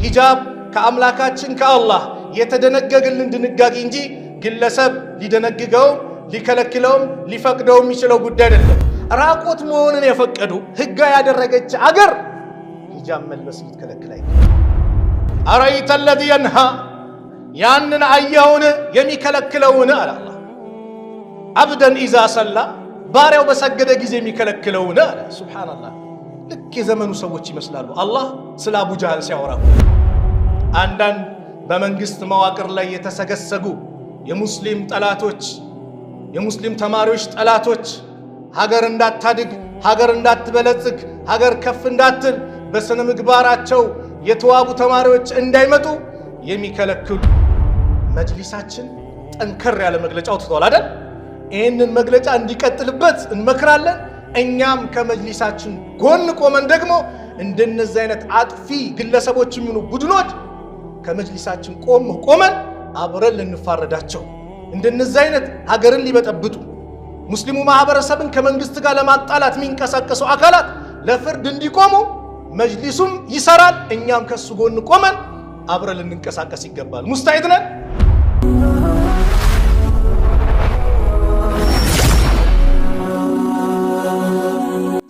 ሂጃብ ከአምላካችን ከአላህ የተደነገገልን ድንጋጌ እንጂ ግለሰብ ሊደነግገው ሊከለክለውም ሊፈቅደው የሚችለው ጉዳይ አይደለም። ራቆት መሆንን የፈቀዱ ህጋ ያደረገች አገር ሂጃብ መልበስ ልትከለክል አይደለም። አረይተ الذي ينهى ያንን አየውን የሚከለክለውን አለ አላህ። አብደን ኢዛ ሰላ ባሪያው በሰገደ ጊዜ የሚከለክለውን አለ። ሱብሃንአላህ ልክ የዘመኑ ሰዎች ይመስላሉ። አላህ ስለ አቡ ጃህል ሲያወራ አንዳንድ በመንግስት መዋቅር ላይ የተሰገሰጉ የሙስሊም ጠላቶች የሙስሊም ተማሪዎች ጠላቶች ሀገር እንዳታድግ ሀገር እንዳትበለጽግ ሀገር ከፍ እንዳትል በስነ ምግባራቸው የተዋቡ ተማሪዎች እንዳይመጡ የሚከለክሉ መጅሊሳችን ጠንከር ያለ መግለጫ አውጥቷል አይደል? ይህንን መግለጫ እንዲቀጥልበት እንመክራለን። እኛም ከመጅሊሳችን ጎን ቆመን ደግሞ እንደነዚህ አይነት አጥፊ ግለሰቦች የሚሆኑ ቡድኖች ከመጅሊሳችን ቆመን አብረን ልንፋረዳቸው እንደነዚህ አይነት ሀገርን ሊበጠብጡ ሙስሊሙ ማህበረሰብን ከመንግስት ጋር ለማጣላት የሚንቀሳቀሱ አካላት ለፍርድ እንዲቆሙ መጅሊሱም ይሰራል። እኛም ከሱ ጎን ቆመን አብረን ልንንቀሳቀስ ይገባል። ሙስታዒድ ነን።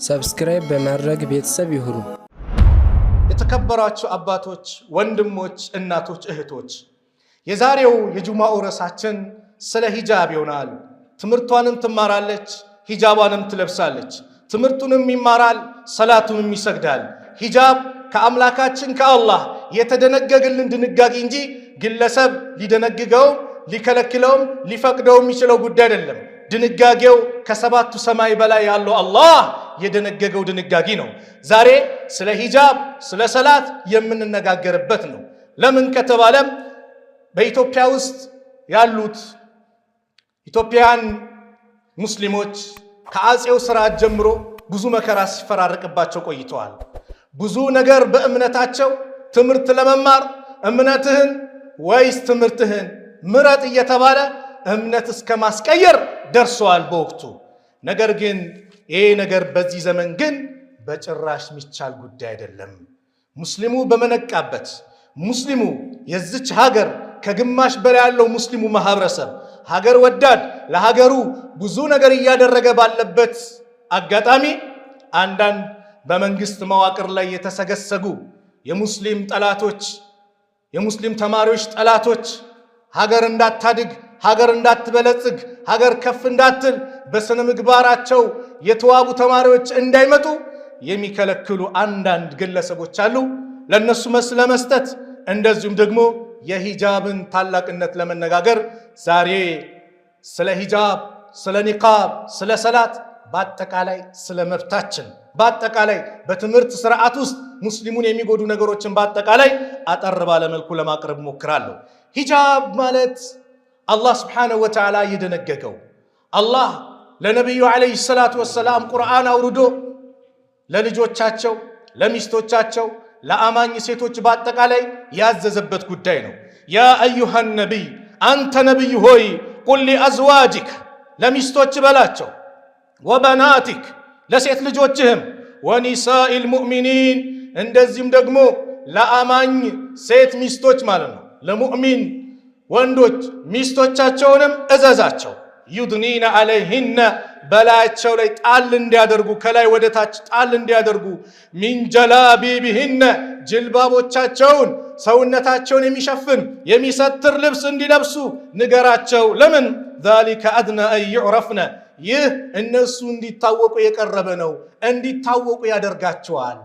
ሰብስክራይብ በማድረግ ቤተሰብ ይሁኑ። የተከበራችሁ አባቶች፣ ወንድሞች፣ እናቶች፣ እህቶች የዛሬው የጁማኡ ርዕሳችን ስለ ሂጃብ ይሆናል። ትምህርቷንም ትማራለች፣ ሂጃቧንም ትለብሳለች። ትምህርቱንም ይማራል፣ ሰላቱንም ይሰግዳል። ሂጃብ ከአምላካችን ከአላህ የተደነገገልን ድንጋጌ እንጂ ግለሰብ ሊደነግገው ሊከለክለውም ሊፈቅደው የሚችለው ጉዳይ አይደለም። ድንጋጌው ከሰባቱ ሰማይ በላይ ያለው አላህ የደነገገው ድንጋጌ ነው። ዛሬ ስለ ሂጃብ ስለ ሰላት የምንነጋገርበት ነው። ለምን ከተባለም በኢትዮጵያ ውስጥ ያሉት ኢትዮጵያን ሙስሊሞች ከአጼው ስርዓት ጀምሮ ብዙ መከራ ሲፈራረቅባቸው ቆይተዋል። ብዙ ነገር በእምነታቸው ትምህርት ለመማር እምነትህን ወይስ ትምህርትህን ምረጥ እየተባለ እምነት እስከ ማስቀየር ደርሰዋል በወቅቱ። ነገር ግን ይሄ ነገር በዚህ ዘመን ግን በጭራሽ የሚቻል ጉዳይ አይደለም። ሙስሊሙ በመነቃበት ሙስሊሙ የዚች ሀገር ከግማሽ በላይ ያለው ሙስሊሙ ማህበረሰብ ሀገር ወዳድ ለሀገሩ ብዙ ነገር እያደረገ ባለበት አጋጣሚ አንዳንድ በመንግስት መዋቅር ላይ የተሰገሰጉ የሙስሊም ጠላቶች የሙስሊም ተማሪዎች ጠላቶች ሀገር እንዳታድግ ሀገር እንዳትበለጽግ ሀገር ከፍ እንዳትል በስነ ምግባራቸው የተዋቡ ተማሪዎች እንዳይመጡ የሚከለክሉ አንዳንድ ግለሰቦች አሉ። ለነሱ መልስ ለመስጠት እንደዚሁም ደግሞ የሂጃብን ታላቅነት ለመነጋገር ዛሬ ስለ ሂጃብ፣ ስለ ኒቃብ፣ ስለ ሰላት በአጠቃላይ ስለ መብታችን በአጠቃላይ በትምህርት ስርዓት ውስጥ ሙስሊሙን የሚጎዱ ነገሮችን በአጠቃላይ አጠር ባለ መልኩ ለማቅረብ ሞክራለሁ። ሂጃብ ማለት አላህ ስብሓነሁ ወተዓላ የደነገገው አላህ ለነቢዩ ዓለይሂ ሰላቱ ወሰላም ቁርአን አውርዶ ለልጆቻቸው ለሚስቶቻቸው ለአማኝ ሴቶች በአጠቃላይ ያዘዘበት ጉዳይ ነው። ያ አዩሃ ነቢይ አንተ ነቢይ ሆይ ቁል ሊአዝዋጅክ ለሚስቶች በላቸው ወበናቲክ ለሴት ልጆችህም ወኒሳኢል ሙእሚኒን እንደዚህም ደግሞ ለአማኝ ሴት ሚስቶች ማለት ነው ለሙእሚን ወንዶች ሚስቶቻቸውንም እዘዛቸው ዩድኒነ አለይሂነ በላያቸው ላይ ጣል እንዲያደርጉ ከላይ ወደ ታች ጣል እንዲያደርጉ ሚን ጀላቢቢሂነ ጅልባቦቻቸውን ሰውነታቸውን የሚሸፍን የሚሰትር ልብስ እንዲለብሱ ንገራቸው። ለምን ዛሊከ አድና አን ዩዕረፍነ ይህ እነሱ እንዲታወቁ የቀረበ ነው፣ እንዲታወቁ ያደርጋቸዋል።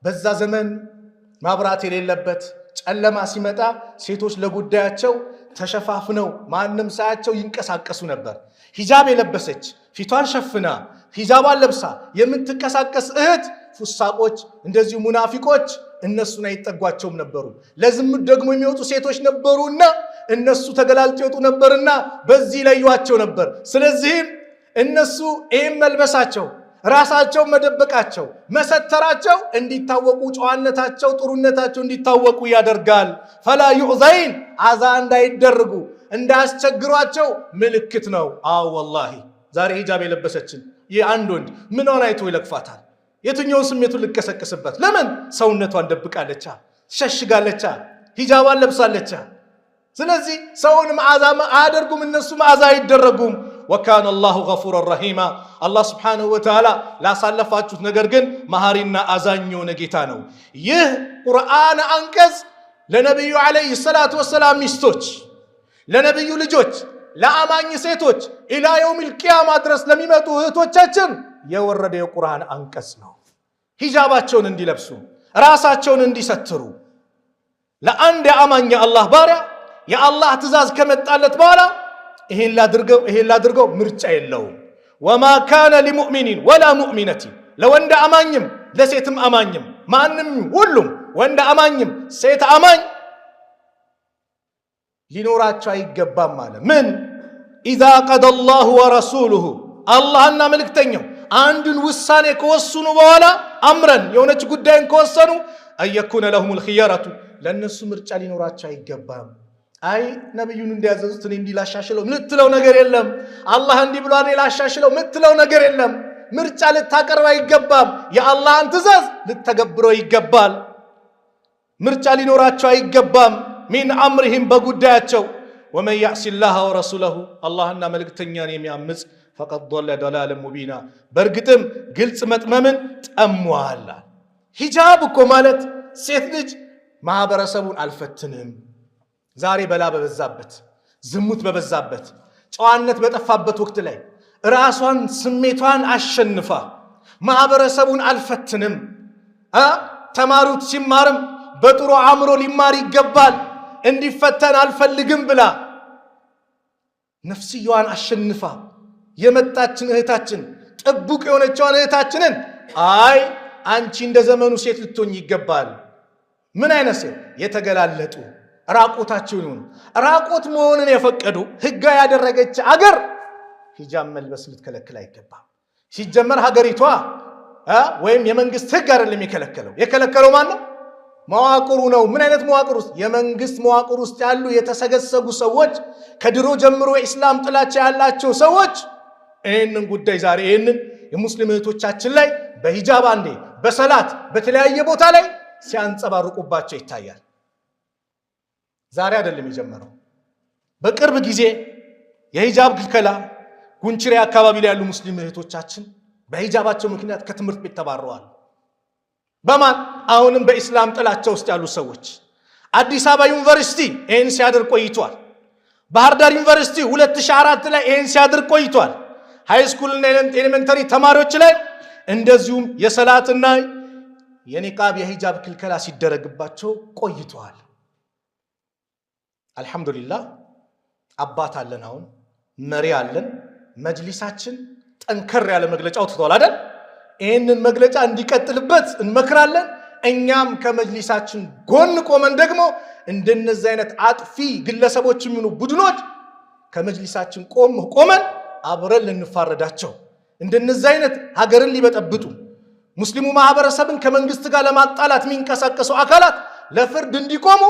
በዛ ዘመን ማብራት የሌለበት ጨለማ ሲመጣ ሴቶች ለጉዳያቸው ተሸፋፍነው ማንም ሳያቸው ይንቀሳቀሱ ነበር። ሂጃብ የለበሰች ፊቷን ሸፍና ሂጃቧን ለብሳ የምትንቀሳቀስ እህት ፉሳቆች እንደዚሁ ሙናፊቆች እነሱን አይጠጓቸውም ነበሩ። ለዝሙት ደግሞ የሚወጡ ሴቶች ነበሩና እነሱ ተገላልጠው ይወጡ ነበርና በዚህ ለዩዋቸው ነበር። ስለዚህም እነሱ ይህም መልበሳቸው ራሳቸው መደበቃቸው መሰተራቸው እንዲታወቁ ጨዋነታቸው ጥሩነታቸው እንዲታወቁ ያደርጋል። ፈላ ዩዕዘይን አዛ እንዳይደረጉ እንዳያስቸግሯቸው ምልክት ነው። አዎ ወላሂ ዛሬ ሂጃብ የለበሰችን ይህ አንድ ወንድ ምንዋን አይቶ ይለክፋታል? የትኛውን ስሜቱን ልቀሰቅስበት? ለምን ሰውነቷን ደብቃለች። ሸሽጋለች ሂጃባን ለብሳለች ስለዚህ ሰውን መዓዛ አያደርጉም እነሱ መዓዛ አይደረጉም وكان الله غفورا رحيما الله سبحانه وتعالى لا ሳለፋችሁት ነገር ግን መሐሪና አዛኝ የሆነ ጌታ ነው ይህ ቁርአን አንቀጽ ለነብዩ አለይሂ ሰላቱ ወሰላም ሚስቶች ለነብዩ ልጆች ለአማኝ ሴቶች ኢላ የውሚል ቂያማ ድረስ ለሚመጡ እህቶቻችን የወረደ የቁርአን አንቀጽ ነው ሂጃባቸውን እንዲለብሱ ራሳቸውን እንዲሰትሩ ለአንድ አማኝ አላህ ባሪያ የአላህ ትእዛዝ ከመጣለት በኋላ ይሄን ላድርገው ምርጫ የለውም وما كان لمؤمن ولا مؤمنة ለወንድ አማኝም ለሴትም አማኝም ማንንም ሁሉም ወንድ አማኝም ሴት አማኝ ሊኖራቸው አይገባም ማለት ምን اذا قضى الله ورسوله አላህና መልእክተኛው አንዱን ውሳኔ ከወሰኑ በኋላ አምረን የሆነች ጉዳይን ከወሰኑ አየኩነ ለሁም الخيارة ለነሱ ምርጫ ሊኖራቸው አይገባም አይ ነብዩን እንዲያዘዙት እኔ እንዲላሻሽለው ምትለው ነገር የለም አላህ እንዲህ ብሏል ላሻሽለው ምትለው ነገር የለም ምርጫ ልታቀርብ አይገባም የአላህን ትእዛዝ ልተገብረው ይገባል ምርጫ ሊኖራቸው አይገባም ሚን አምርህም በጉዳያቸው ومن يعص الله ورسوله አላህና መልእክተኛን የሚያምጽ فقد ضل ضلالا مبينا በርግጥም ግልጽ መጥመምን ጠሟል ሂጃብ እኮ ማለት ሴት ልጅ ማህበረሰቡን አልፈትንም ዛሬ በላ በበዛበት ዝሙት በበዛበት ጨዋነት በጠፋበት ወቅት ላይ ራሷን ስሜቷን አሸንፋ ማህበረሰቡን አልፈትንም ተማሩት ሲማርም በጥሩ አምሮ ሊማር ይገባል እንዲፈተን አልፈልግም ብላ ነፍስያዋን አሸንፋ የመጣችን እህታችን ጥቡቅ የሆነችዋን እህታችንን አይ አንቺ እንደ ዘመኑ ሴት ልትሆኚ ይገባል ምን አይነት ሴት የተገላለጡ ራቆታቸውን ይሁን ራቆት መሆንን የፈቀዱ ህጋ ያደረገች አገር ሂጃብ መልበስ ልትከለክል አይገባም ሲጀመር ሀገሪቷ ወይም የመንግስት ህግ አይደለም የከለከለው ማን ነው መዋቅሩ ነው ምን አይነት መዋቅር ውስጥ የመንግስት መዋቅር ውስጥ ያሉ የተሰገሰጉ ሰዎች ከድሮ ጀምሮ የእስላም ጥላቻ ያላቸው ሰዎች ይሄንን ጉዳይ ዛሬ ይሄንን የሙስሊም እህቶቻችን ላይ በሂጃብ አንዴ በሰላት በተለያየ ቦታ ላይ ሲያንጸባርቁባቸው ይታያል ዛሬ አይደለም የጀመረው በቅርብ ጊዜ የሂጃብ ክልከላ ጉንችሬ አካባቢ ላይ ያሉ ሙስሊም እህቶቻችን በሂጃባቸው ምክንያት ከትምህርት ቤት ተባረዋል በማን አሁንም በእስላም ጥላቻ ውስጥ ያሉ ሰዎች አዲስ አበባ ዩኒቨርሲቲ ይሄን ሲያደርግ ቆይቷል ባህር ዳር ዩኒቨርሲቲ 2004 ላይ ይሄን ሲያደርግ ቆይቷል ሃይ ስኩል እና ኤሌመንተሪ ተማሪዎች ላይ እንደዚሁም የሰላትና የኒቃብ የሂጃብ ክልከላ ሲደረግባቸው ቆይቷል አልহামዱሊላህ አባት አለን አሁን መሪ አለን መጅሊሳችን ጠንከር ያለ መግለጫ አውጥቷል አይደል ይሄንን መግለጫ እንዲቀጥልበት እንመክራለን እኛም ከመጅሊሳችን ጎን ቆመን ደግሞ እንደነዚህ አይነት አጥፊ ግለሰቦች የሚኑ ቡድኖች ከመጅሊሳችን ቆመን አብረን ልንፋረዳቸው እንደነዚህ አይነት ሀገርን ሊበጠብጡ ሙስሊሙ ማህበረሰብን ከመንግስት ጋር ለማጣላት የሚንቀሳቀሱ አካላት ለፍርድ እንዲቆሙ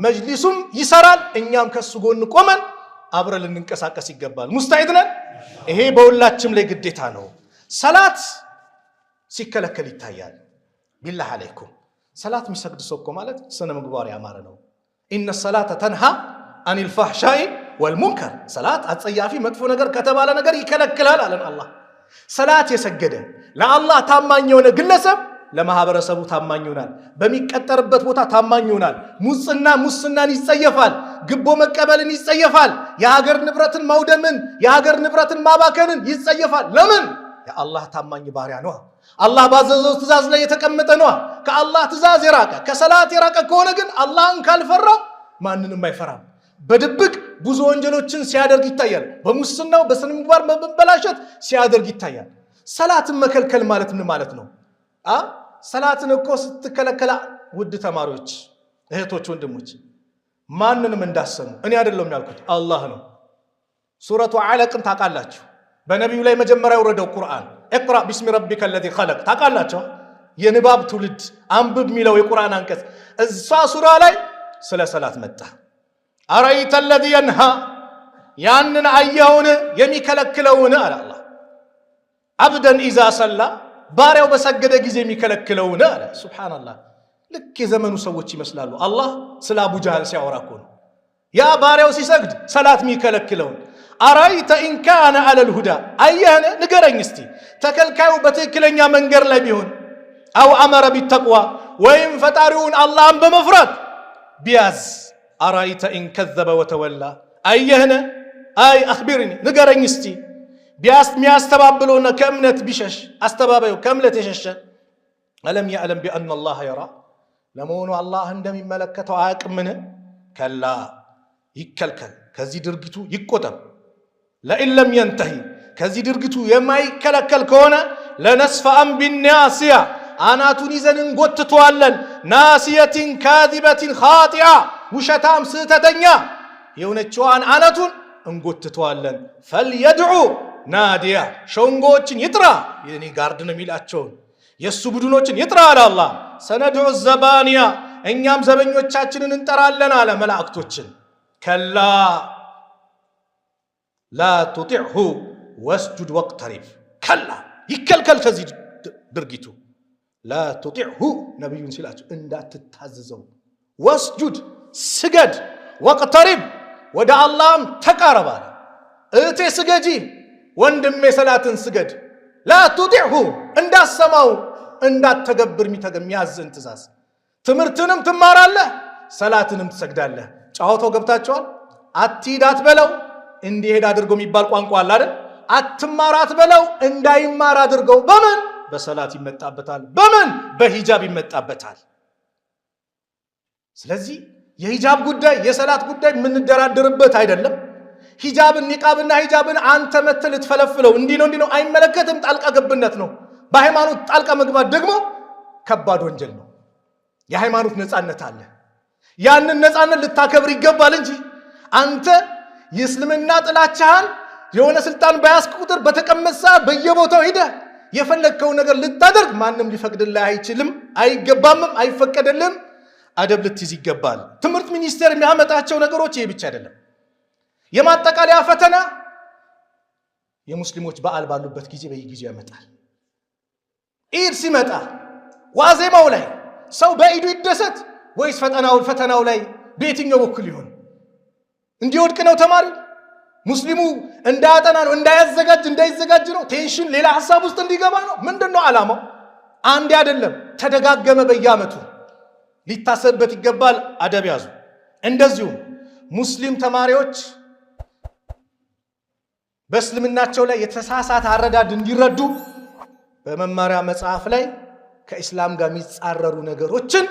መጅሊሱም ይሰራል እኛም ከሱ ጎን ቆመን አብረን ልንንቀሳቀስ ይገባል ሙስታዒድ ነን ይሄ በሁላችንም ላይ ግዴታ ነው ሰላት ሲከለከል ይታያል ቢላህ አለይኩም ሰላት የሚሰግድ ሰው እኮ ማለት ስነ ምግባር ያማረ ነው ኢነ ሰላተ ተንሃ አኒል ፋህሻኢ ወልሙንከር ሰላት አጸያፊ መጥፎ ነገር ከተባለ ነገር ይከለክላል አለን አላህ ሰላት የሰገደ ለአላህ ታማኝ የሆነ ግለሰብ ለማህበረሰቡ ታማኝ ይሆናል በሚቀጠርበት ቦታ ታማኝ ይሆናል ሙስናን ይጸየፋል ግቦ መቀበልን ይጸየፋል የሀገር ንብረትን ማውደምን የሀገር ንብረትን ማባከንን ይጸየፋል ለምን የአላህ ታማኝ ባሪያ ነው አላህ ባዘዘው ትእዛዝ ላይ የተቀመጠ ነው ከአላህ ትእዛዝ የራቀ ከሰላት የራቀ ከሆነ ግን አላህን ካልፈራ ማንንም አይፈራም በድብቅ ብዙ ወንጀሎችን ሲያደርግ ይታያል በሙስናው በስነ ምግባር መበላሸት ሲያደርግ ይታያል ሰላትን መከልከል ማለት ምን ማለት ነው ሰላትን እኮ ስትከለከላ ውድ ተማሪዎች እህቶች ወንድሞች ማንንም እንዳሰሙ እኔ አይደለም ያልኩት አላህ ነው ሱረቱ አለቅን ታቃላችሁ በነብዩ ላይ መጀመሪያ ወረደው ቁርአን اقرأ باسم ربك الذي خلق ታቃላችሁ የንባብ ትውልድ አንብብ ሚለው የቁርአን አንቀጽ እዛ ሱራ ላይ ስለ ሰላት መጣ አራይተ الذي ينهى ያንን አየውን የሚከለክለውን አለ አላህ አብደን اذا صلى ባሪያው በሰገደ ጊዜ የሚከለክለውን አለ ሱብሃንአላህ ልክ የዘመኑ ሰዎች ይመስላሉ። አላህ ስለ አቡ ጃህል ሲያወራ እኮ ነው ያ ባሪያው ሲሰግድ ሰላት የሚከለክለውን አራይተ ኢን ካነ ዐለል ሁዳ አየህን ንገረኝ እስቲ ተከልካዩ በትክክለኛ መንገድ ላይ ቢሆን አው አመረ ቢተቅዋ ወይም ፈጣሪውን አላህን በመፍራት ቢያዝ አራይተ ኢን ከዘበ ወተወላ አየህን አይ አኽቢርኒ ንገረኝ እስቲ ቢያስ የሚያስተባብለውና ከእምነት ቢሸሽ አስተባባዩ ከእምነት የሸሸ አለም ያዕለም ቢአነ አላህ የራ ለመሆኑ አላህ እንደሚመለከተው አያውቅምን? ከላ ይከልከል ከዚህ ድርጊቱ ይቆጠብ። ለኢን ለም የንተሂ ከዚህ ድርጊቱ የማይከለከል ከሆነ ለነስፈአን ቢናሲያ አናቱን ይዘን እንጎትተዋለን። ናሲየቲን ካዚበቲን ኻጢአ ውሸታም ስህተተኛ የሆነችዋን አናቱን እንጎትተዋለን። ፈልየድዑ ናዲያ ሸንጎዎችን ይጥራ የኔ ጋርድ ነው የሚላቸውን የእሱ ቡድኖችን ይጥራ አለ አላህ። ሰነድዑ ዘባንያ እኛም ዘበኞቻችንን እንጠራለን አለ መላእክቶችን። ከላ ላ ቱጢዕሁ ወስጁድ ወቅተሪብ ከላ ይከልከል ከዚህ ድርጊቱ። ላ ቱጢዕሁ ነቢዩን ሲላቸው እንዳትታዘዘው፣ ወስጁድ ስገድ፣ ወቅተሪብ ወደ አላህም ተቃረብ አለ። እህቴ ስገጂ፣ ወንድሜ ሰላትን ስገድ። ላ ቱጢዕሁ እንዳሰማው እንዳትተገብር የሚያዝን ትእዛዝ። ትምህርትንም ትማራለህ፣ ሰላትንም ትሰግዳለህ። ጨዋታው ገብታቸዋል። አትሂድ አትበለው እንዲሄድ አድርገው የሚባል ቋንቋ አለ አይደል? አትማር አትበለው እንዳይማር አድርገው። በምን በሰላት ይመጣበታል፣ በምን በሂጃብ ይመጣበታል። ስለዚህ የሂጃብ ጉዳይ የሰላት ጉዳይ የምንደራደርበት አይደለም። ሂጃብን ኒቃብና ሂጃብን አንተ መተህ ልትፈለፍለው እንዲህ ነው አይመለከትም። ጣልቃ ገብነት ነው። በሃይማኖት ጣልቃ መግባት ደግሞ ከባድ ወንጀል ነው። የሃይማኖት ነፃነት አለ። ያንን ነፃነት ልታከብር ይገባል እንጂ አንተ የእስልምና ጥላቻህን የሆነ ስልጣን በያዝክ ቁጥር በተቀመሰ በየቦታው ሄደህ የፈለግከው ነገር ልታደርግ ማንም ሊፈቅድልህ አይችልም፣ አይገባምም፣ አይፈቀድልም። አደብ ልትይዝ ይገባል። ትምህርት ሚኒስቴር የሚያመጣቸው ነገሮች ይሄ ብቻ አይደለም። የማጠቃለያ ፈተና የሙስሊሞች በዓል ባሉበት ጊዜ በየጊዜው ያመጣል። ኢድ ሲመጣ ዋዜማው ላይ ሰው በኢዱ ይደሰት ወይስ ፈተናው ላይ በየትኛው በኩል ይሆን? እንዲወድቅ ነው ተማሪው? ሙስሊሙ እንዳያጠና ነው? እንዳይዘጋጅ ነው? ቴንሽን ሌላ ሐሳብ ውስጥ እንዲገባ ነው? ምንድነው ዓላማው? አንድ አይደለም፣ ተደጋገመ። በየዓመቱ ሊታሰብበት ይገባል። አደብ ያዙ። እንደዚሁም ሙስሊም ተማሪዎች በእስልምናቸው ላይ የተሳሳተ አረዳድ እንዲረዱ በመማሪያ መጽሐፍ ላይ ከኢስላም ጋር የሚጻረሩ ነገሮችን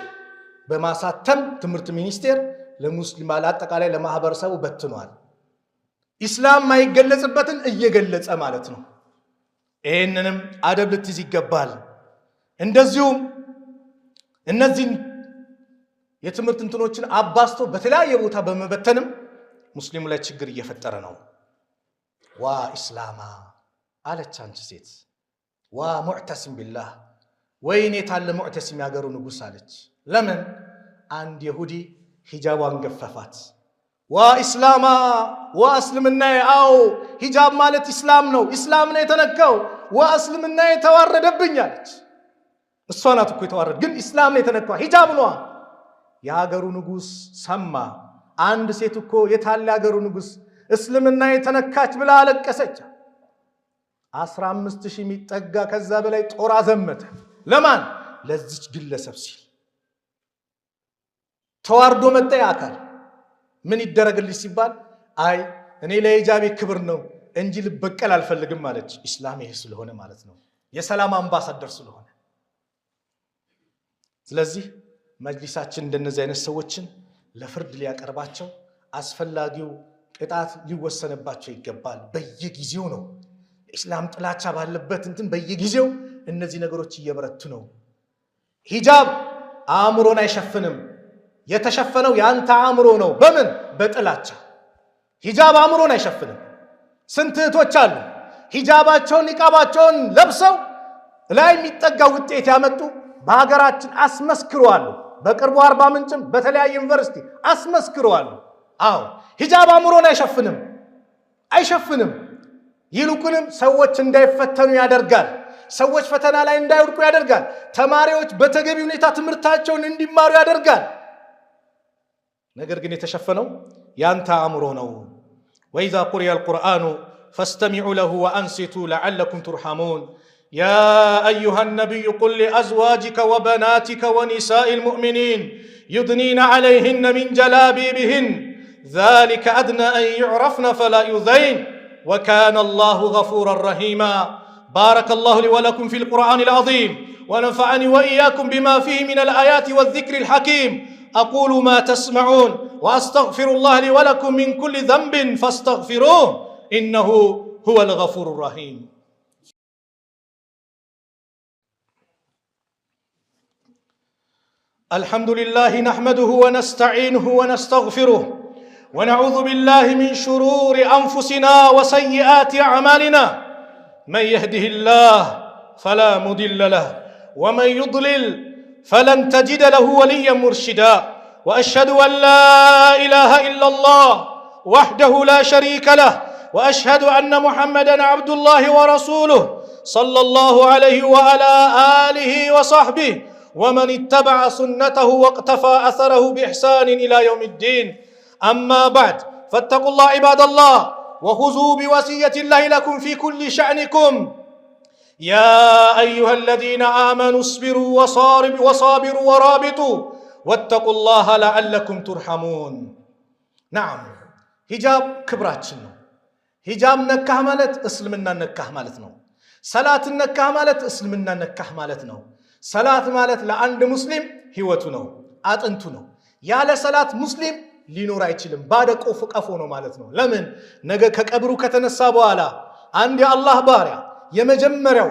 በማሳተም ትምህርት ሚኒስቴር ለሙስሊም አጠቃላይ ለማህበረሰቡ በትኗል። ኢስላም ማይገለጽበትን እየገለጸ ማለት ነው። ይህንንም አደብ ልትይዝ ይገባል። እንደዚሁም እነዚህን የትምህርት እንትኖችን አባስቶ በተለያየ ቦታ በመበተንም ሙስሊሙ ላይ ችግር እየፈጠረ ነው። ዋ ኢስላማ አለች አንቺ ሴት፣ ዋ ሙዕተሲም ቢላህ ወይኔ ታለ ሙዕተሲም ያገሩ ንጉሥ አለች። ለምን? አንድ የሁዲ ሂጃቧን ገፈፋት። ዋ ኢስላማ ዋ እስልምና፣ አዎ ሂጃብ ማለት ኢስላም ነው፣ ኢስላም ነው የተነካው፣ ዋ እስልምና የተዋረደብኝ አለች። እሷ ናት እኮ የተዋረደ፣ ግን ኢስላም ነው የተነካው፣ ሂጃብ ነው። የሀገሩ ንጉሥ ሰማ። አንድ ሴት እኮ የታለ ያገሩ ንጉሥ እስልምና የተነካች ብላ አለቀሰች። 15,000 የሚጠጋ ከዛ በላይ ጦር አዘመተ። ለማን? ለዚች ግለሰብ ሲል። ተዋርዶ መጣ አካል። ምን ይደረግልሽ ሲባል አይ እኔ ለሂጃቤ ክብር ነው እንጂ ልበቀል አልፈልግም ማለች። ኢስላም ይሄ ስለሆነ ማለት ነው፣ የሰላም አምባሳደር ስለሆነ። ስለዚህ መጅሊሳችን እንደነዚህ አይነት ሰዎችን ለፍርድ ሊያቀርባቸው፣ አስፈላጊው ቅጣት ሊወሰንባቸው ይገባል። በየጊዜው ነው ኢስላም ጥላቻ ባለበት እንትን በየጊዜው እነዚህ ነገሮች እየበረቱ ነው። ሂጃብ አእምሮን አይሸፍንም። የተሸፈነው ያንተ አእምሮ ነው። በምን? በጥላቻ። ሂጃብ አእምሮን አይሸፍንም። ስንት እህቶች አሉ ሂጃባቸውን ኒቃባቸውን ለብሰው ላይ የሚጠጋ ውጤት ያመጡ በሀገራችን አስመስክረዋል። በቅርቡ 40 ምንጭም በተለያየ ዩኒቨርሲቲ አስመስክረዋል። አዎ ሂጃብ አእምሮን አይሸፍንም። ይልቁንም ሰዎች እንዳይፈተኑ ያደርጋል። ሰዎች ፈተና ላይ እንዳይወድቁ ያደርጋል። ተማሪዎች በተገቢ ሁኔታ ትምህርታቸውን እንዲማሩ ያደርጋል። ነገር ግን የተሸፈነው ያንተ አእምሮ ነው። ወኢዛ ቁሪአ አልቁርአኑ ፈስተሚዑ ለሁ ወአንሲቱ ለዐለኩም ቱርሐሙን يا أيها النبي قل لأزواجك وبناتك ونساء المؤمنين يدنين عليهن من جلابيبهن ذلك أدنى أن يعرفن فلا يؤذين وكان الله غفورا رحيما بارك الله لي ولكم في القرآن العظيم ونفعني وإياكم بما فيه من الآيات والذكر الحكيم أقول ما تسمعون وأستغفر الله لي ولكم من كل ذنب فاستغفروه إنه هو الغفور الرحيم الحمد لله نحمده ونستعينه ونستغفره ونعوذ بالله من شرور أنفسنا وسيئات أعمالنا من يهده الله فلا مضل له ومن يضلل فلن تجد له وليا مرشدا وأشهد أن لا إله إلا الله وحده لا شريك له وأشهد أن محمدا عبد الله ورسوله صلى الله عليه وعلى آله وصحبه ومن اتبع سنته واقتفى أثره بإحسان إلى يوم الدين أما بعد فاتقوا الله عباد الله وخذوا بوصية الله لكم في كل شأنكم يا أيها الذين آمنوا اصبروا وصابروا ورابطوا واتقوا الله لعلكم ترحمون نعم ሂጃብ ክብራችን ነው ሂጃብ ነካህ ማለት እስልምና ነካህ ማለት ነው ሰላት ነካህ ማለት እስልምና ነካህ ማለት ነው ሰላት ማለት ለአንድ ሙስሊም ህይወቱ ነው አጥንቱ ነው ያለ ሰላት ሙስሊም ሊኖር አይችልም ባደ ቀፎ ነው ማለት ነው ለምን ነገ ከቀብሩ ከተነሳ በኋላ አንድ የአላህ ባሪያ የመጀመሪያው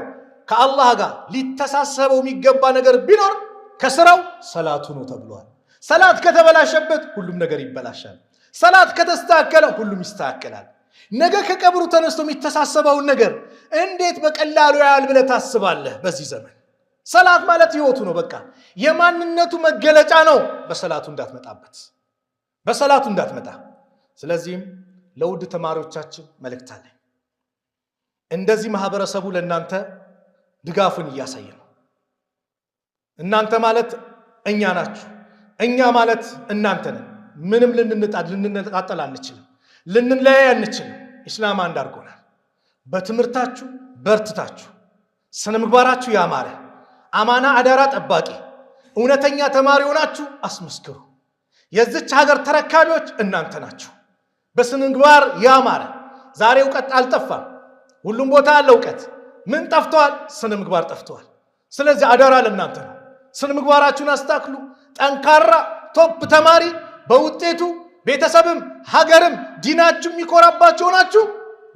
ከአላህ ጋር ሊተሳሰበው የሚገባ ነገር ቢኖር ከስራው ሰላቱ ነው ተብሏል ሰላት ከተበላሸበት ሁሉም ነገር ይበላሻል ሰላት ከተስተካከለ ሁሉም ይስተካከላል ነገ ከቀብሩ ተነስቶ የሚተሳሰበው ነገር እንዴት በቀላሉ ያል ብለ ታስባለህ በዚህ ዘመን ሰላት ማለት ህይወቱ ነው በቃ የማንነቱ መገለጫ ነው በሰላቱ እንዳትመጣ ስለዚህም ለውድ ተማሪዎቻችን መልእክት አለ እንደዚህ ማህበረሰቡ ለእናንተ ድጋፉን እያሳየ ነው እናንተ ማለት እኛ ናችሁ እኛ ማለት እናንተ ነን ምንም ልንነጣጠል አንችልም ልንለያይ አንችልም እስላም አንድ አድርጎናል በትምህርታችሁ በርትታችሁ ስነ ምግባራችሁ ያማረ አማና አዳራ ጠባቂ እውነተኛ ተማሪ ሆናችሁ አስመስክሩ የዚች ሀገር ተረካቢዎች እናንተ ናችሁ በስነ ምግባር ያማረ ዛሬ ዕውቀት አልጠፋም ሁሉም ቦታ አለ ዕውቀት ምን ጠፍቷል ስነ ምግባር ጠፍቷል ስለዚህ አዳራ ለእናንተ ነው ስነ ምግባራችሁን አስተካክሉ ጠንካራ ቶፕ ተማሪ በውጤቱ ቤተሰብም ሀገርም ዲናችሁ የሚኮራባችሁ ናችሁ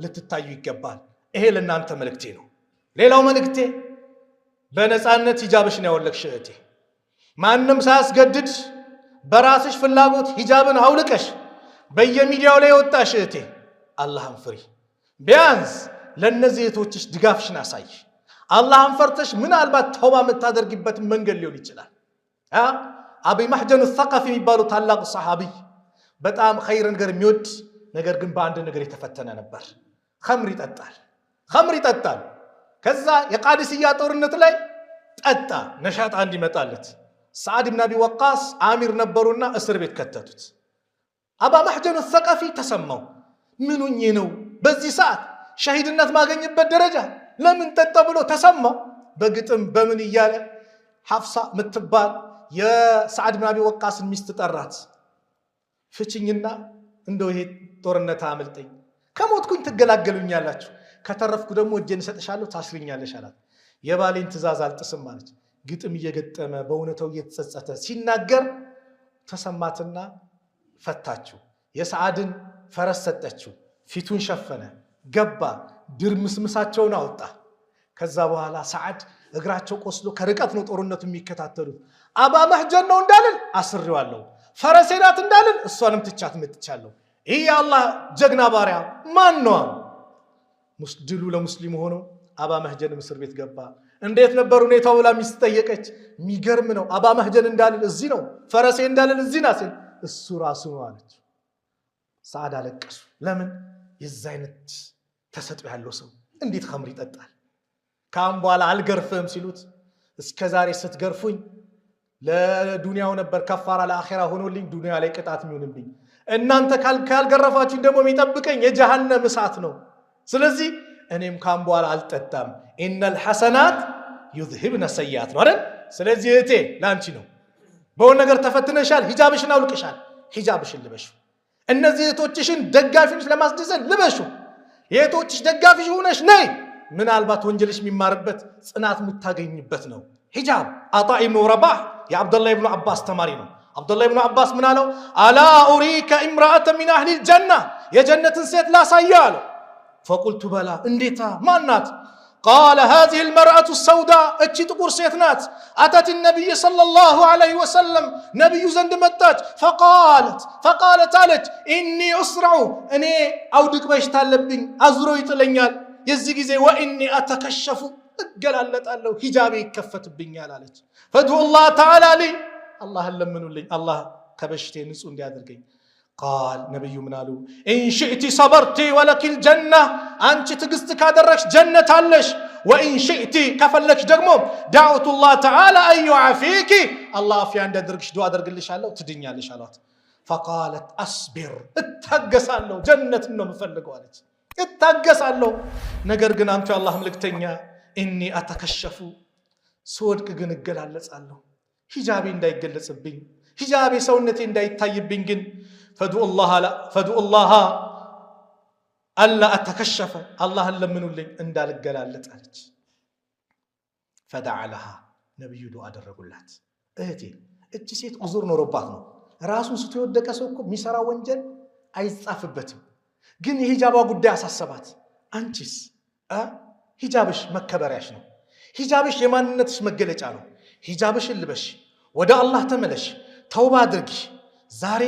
ልትታዩ ይገባል ይሄ ለእናንተ መልእክቴ ነው ሌላው መልእክቴ በነፃነት ሂጃብሽን ያወለቅሽ እህቴ ማንንም ሳያስገድድ በራስሽ ፍላጎት ሂጃብን አውልቀሽ በየሚዲያው ላይ ወጣሽ እህቴ አላህን ፍሪ ቢያንስ ለነዚህ እህቶችሽ ድጋፍሽን አሳይ አላህን ፈርተሽ ምናልባት ተውባ የምታደርጊበት መንገድ ሊሆን ይችላል አቢ ማህጀን الثقفي የሚባሉ ታላቅ ሰሃቢ በጣም ኸይር ነገር የሚወድ ነገር ግን በአንድ ነገር የተፈተነ ነበር ኸምር ይጠጣል ከዛ የቃዲስያ ጦርነት ላይ ጠጣ ነሻጣ እንዲመጣለት ሰዓድ ኢብኑ አቢ ወቃስ አሚር ነበሩና እስር ቤት ከተቱት አባ ማህጀን الثقفي ተሰማው ምንኝ ነው በዚህ ሰዓት ሸሂድነት ማገኝበት ደረጃ ለምን ጠጣ ብሎ ተሰማው በግጥም በምን ይያለ ሐፍሳ ምትባል የሰዓድ ኢብኑ አቢ ወቃስ ሚስት ጠራት ፍቺኝና እንደው ይሄ ጦርነት አመልጠኝ ከሞትኩኝ ትገላገሉኛላችሁ ከተረፍኩ ደግሞ እጄን ሰጥሻለሁ ታስሪኛለሽ አላት የባሌን ትእዛዝ አልጥስም ማለት ግጥም እየገጠመ በእውነታው እየተጸጸተ ሲናገር ተሰማትና ፈታችው የሰዓድን ፈረስ ሰጠችው ፊቱን ሸፈነ ገባ ድርምስምሳቸውን አወጣ ከዛ በኋላ ሰዓድ እግራቸው ቆስሎ ከርቀት ነው ጦርነቱ የሚከታተሉት አባ ማህጀን ነው እንዳልን አስሬዋለሁ ፈረሴናት እንዳልን እሷንም ትቻት መጥቻለሁ ይሄ አላህ ጀግና ባሪያ ማን ነው ሙስድሉ ለሙስሊም ሆኖ አባ ማህጀን እስር ቤት ገባ እንዴት ነበር ሁኔታው ብላ ሚስት ጠየቀች የሚገርም ነው አባ ማህጀን እንዳልን እዚህ ነው ፈረሴ እንዳልን እዚህ ናት እሱ ራሱ ነው አለች ሰዓድ አለቀሱ ለምን የዛ አይነት ተሰጥኦ ያለው ሰው እንዴት ኸምር ይጠጣል ካም በኋላ አልገርፍም ሲሉት እስከዛሬ ስትገርፉኝ ለዱንያው ነበር ከፋራ ለአኺራ ሆኖልኝ ዱንያ ላይ ቅጣት የሚሆንብኝ እናንተ ካልገረፋችሁኝ ደግሞ የሚጠብቀኝ የጀሃነም እሳት ነው ስለዚህ እኔም ካም በኋላ አልጠጣም ኢነል ሐሰናት ይذهبن ሰይያት ነው አይደል ስለዚህ እቴ ላንቺ ነው በሆነ ነገር ተፈትነሻል ሂጃብሽን አውልቀሻል ሂጃብሽን ልበሹ እነዚህ እህቶችሽን ደጋፊዎች ለማስደሰት ልበሹ የእህቶችሽ ደጋፊሽ ሆነሽ ነይ ምናልባት ወንጀልሽ የሚማርበት ጽናት የምታገኝበት ነው ሂጃብ አጣ ኢብኑ ረባህ የአብዱላህ ኢብኑ አባስ ተማሪ ነው አብዱላህ ኢብኑ አባስ ምን አለው አላ ኡሪከ ኢምራአተ ሚን አህሊ الجنة የጀነትን ሴት ላሳየው አለው فقلت بلا እንዴታ ማናት قال هذه المرأة السوداء እቺ ጥቁር ሴት ናት أتت النبي صلى الله عليه وسلم ነብዩ ዘንድ መጣች فقالت አለች إني أسرع እኔ አውድቅ በሽታ አለብኝ አዝሮ ይጥለኛል የዚህ ጊዜ وإني أتكشف እገላለጣለሁ ሂጃቤ ይከፈትብኛል አለች فادعوا الله تعالى لي الله ለምኑልኝ الله ከበሽቴ ንጹህ እንዲያደርገኝ قال نبي منالو إن شئت صبرتي ولك الجنة أنت تقست كادرك جنة علش وإن شئت كفلك دقمو دعوت الله تعالى أن يعافيك الله في عند دركش دعاء درك اللي شالله تدنيا اللي شالات فقالت أصبر اتهجس الله جنة النوم فلق والد اتهجس الله نقر قنا أنت الله ملك تنيا إني أتكشف سودك قن الجلالة الله حجابي انداي قلت سبين حجابي سونتي انداي تايبين قن فدعوا الله ألا أتكشف الله لمنوا لي اندال الجلالة قالت فدعا لها نبي دعاء درقلات اهتي እቺ ሴት ኡዙር ኖሮባት ነው ራሱን ስትወደቀ ሰው እኮ ሚሰራ ወንጀል አይጻፍበትም ግን የሂጃባ ጉዳይ አሳሰባት አንቺስ ሂጃብሽ መከበሪያሽ ነው ሂጃብሽ የማንነትሽ መገለጫ ነው ሂጃብሽን ልበሽ ወደ አላህ ተመለሽ ተውባ አድርጊ ዛሬ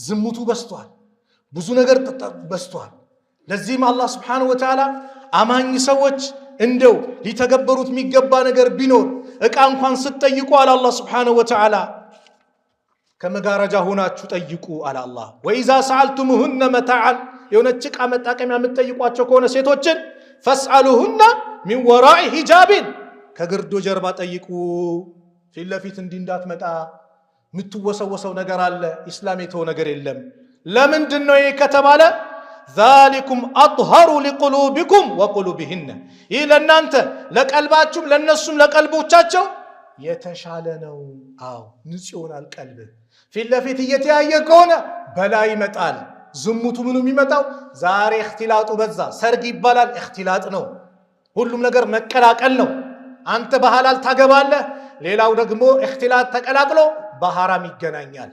ዝሙቱ በስቷል ብዙ ነገር በስቷል ለዚህም አላህ Subhanahu Wa Ta'ala አማኝ ሰዎች እንደው ሊተገበሩት የሚገባ ነገር ቢኖር እቃ እንኳን ስትጠይቁ አለ አላህ Subhanahu Wa Ta'ala ከመጋረጃ ሆናችሁ ጠይቁ አለ አላህ ወኢዛ ሰአልቱሙሁነ መታዓን የሆነች እቃ መጣቀሚያ የምትጠይቋቸው ከሆነ ሴቶችን ፈስአሉሁነ ሚን ወራኢ ሂጃብን ከግርዶ ጀርባ ጠይቁ ፊት ለፊት እንዳትመጣ ምትወሰወሰው ነገር አለ ኢስላም የተው ነገር የለም ለምንድን ነው ይሄ ከተባለ ذلكم اطهر لقلوبكم وقلوبهن ይህ ለእናንተ ለቀልባችሁም ለነሱም ለቀልቦቻቸው የተሻለ ነው አው ንጹህ ይሆናል ቀልብ ፊት ለፊት እየተያየ ከሆነ በላይ ይመጣል ዝሙቱ ምኑ የሚመጣው ዛሬ እክትላጡ በዛ ሰርግ ይባላል እክትላጥ ነው ሁሉም ነገር መቀላቀል ነው አንተ በሐላል ታገባለህ ሌላው ደግሞ እክትላጥ ተቀላቅሎ በሐራም ይገናኛል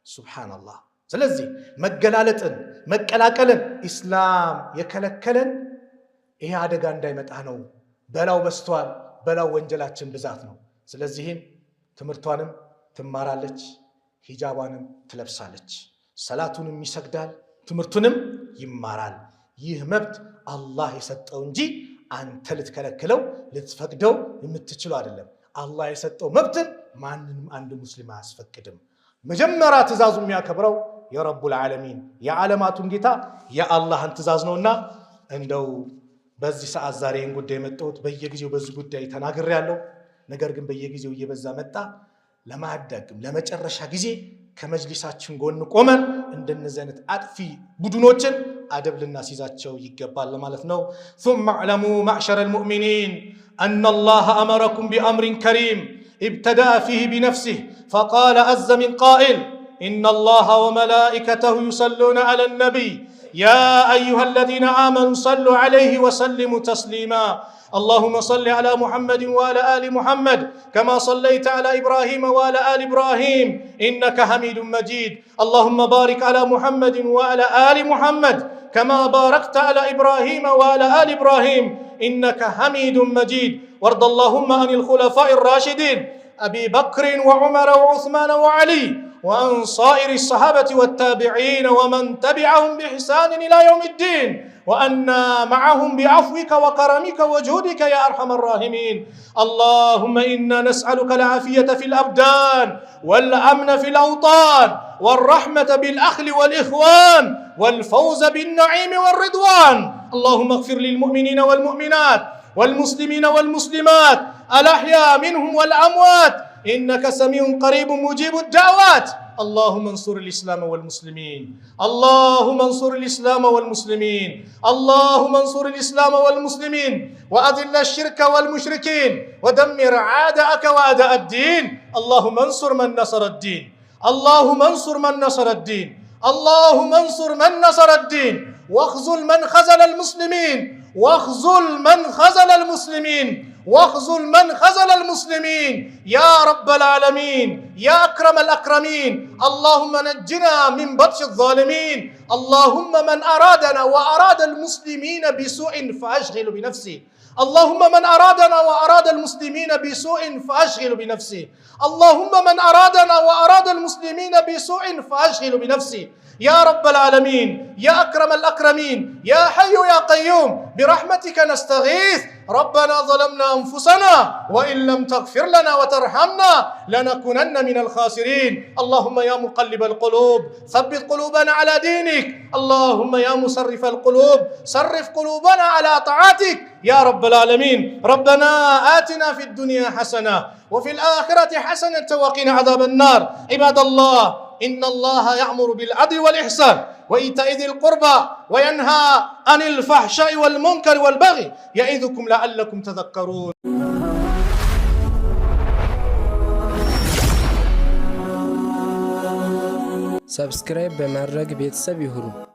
ሱብሃንአላህ ስለዚህ መገላለጥን መቀላቀልን ኢስላም የከለከለን ይሄ አደጋ እንዳይመጣ ነው በላው በስቷል በላው ወንጀላችን ብዛት ነው ስለዚህም ትምርቷንም ትማራለች ሂጃባንም ትለብሳለች ሰላቱንም ይሰግዳል ትምርቱንም ይማራል ይህ መብት አላህ የሰጠው እንጂ አንተ ልትከለክለው ልትፈቅደው የምትችለው አይደለም አላህ የሰጠው መብትን ማንንም አንድ ሙስሊም አያስፈቅድም መጀመሪያ ትእዛዙ የሚያከብረው የረቡል ዓለሚን የዓለማቱን ጌታ የአላህን ትእዛዝ ነውና እንደው በዚህ ሰዓት ዛሬን ጉዳይ መጣሁት በየጊዜው በዚህ ጉዳይ ተናግሬያለሁ ነገር ግን በየጊዜው እየበዛ መጣ ለማዳግም ለመጨረሻ ጊዜ ከመጅሊሳችን ጎን ቆመን እንደነዚህ አይነት አጥፊ ቡድኖችን አደብ ልናስይዛቸው ይገባል ማለት ነው ثم اعلموا معشر المؤمنين أن الله أمركم بأمر كريم ابتدأ فيه بنفسه فقال عز من قائل إن الله وملائكته يصلون على النبي يا أيها الذين آمنوا صلوا عليه وسلموا تسليما اللهم صل على محمد وعلى آل محمد كما صليت على إبراهيم وعلى آل إبراهيم إنك حميد مجيد اللهم بارك على محمد وعلى آل محمد كما باركت على إبراهيم وعلى آل إبراهيم إنك حميد مجيد وارض اللهم عن الخلفاء الراشدين أبي بكر وعمر وعثمان وعلي وعن صائر الصحابة والتابعين ومن تبعهم بإحسان إلى يوم الدين وأنا معهم بعفوك وكرمك وجودك يا أرحم الراحمين اللهم إنا نسألك العافية في الأبدان والأمن في الأوطان والرحمة بالأخل والإخوان والفوز بالنعيم والرضوان اللهم اغفر للمؤمنين والمؤمنات والمسلمين والمسلمات الأحياء منهم والأموات إنك سميع قريب مجيب الدعوات. اللهم انصر الإسلام والمسلمين، اللهم انصر الإسلام والمسلمين، اللهم انصر الإسلام والمسلمين، وأذل الشرك والمشركين، ودمر أعداءك وأعداء الدين. اللهم انصر من نصر الدين، اللهم انصر من نصر الدين، اللهم انصر من نصر الدين، واخذل من خذل المسلمين، واخذل من خذل المسلمين، واخذل من خذل المسلمين يا رب العالمين يا أكرم الأكرمين. اللهم نجنا من بطش الظالمين. اللهم من أرادنا وأراد المسلمين بسوء فأشغل بنفسه، اللهم من أرادنا وأراد المسلمين بسوء فأشغل بنفسه، اللهم من أرادنا وأراد المسلمين بسوء فأشغل بنفسه يا رب العالمين يا أكرم الأكرمين يا حي يا قيوم برحمتك نستغيث. ربنا ظلمنا أنفسنا وإن لم تغفر لنا وترحمنا لنكونن من الخاسرين. اللهم يا مقلب القلوب ثبت قلوبنا على دينك، اللهم يا مصرف القلوب صرف قلوبنا على طاعتك يا رب العالمين. ربنا آتنا في الدنيا حسنة وفي الآخرة حسنة وقنا عذاب النار. عباد الله، إن الله يأمر بالعدل والإحسان وإيتاء ذي القربى وينهى عن الفحشاء والمنكر والبغي يعظكم لعلكم تذكرون. سبسكرايب بمرق بيتساب يهرو.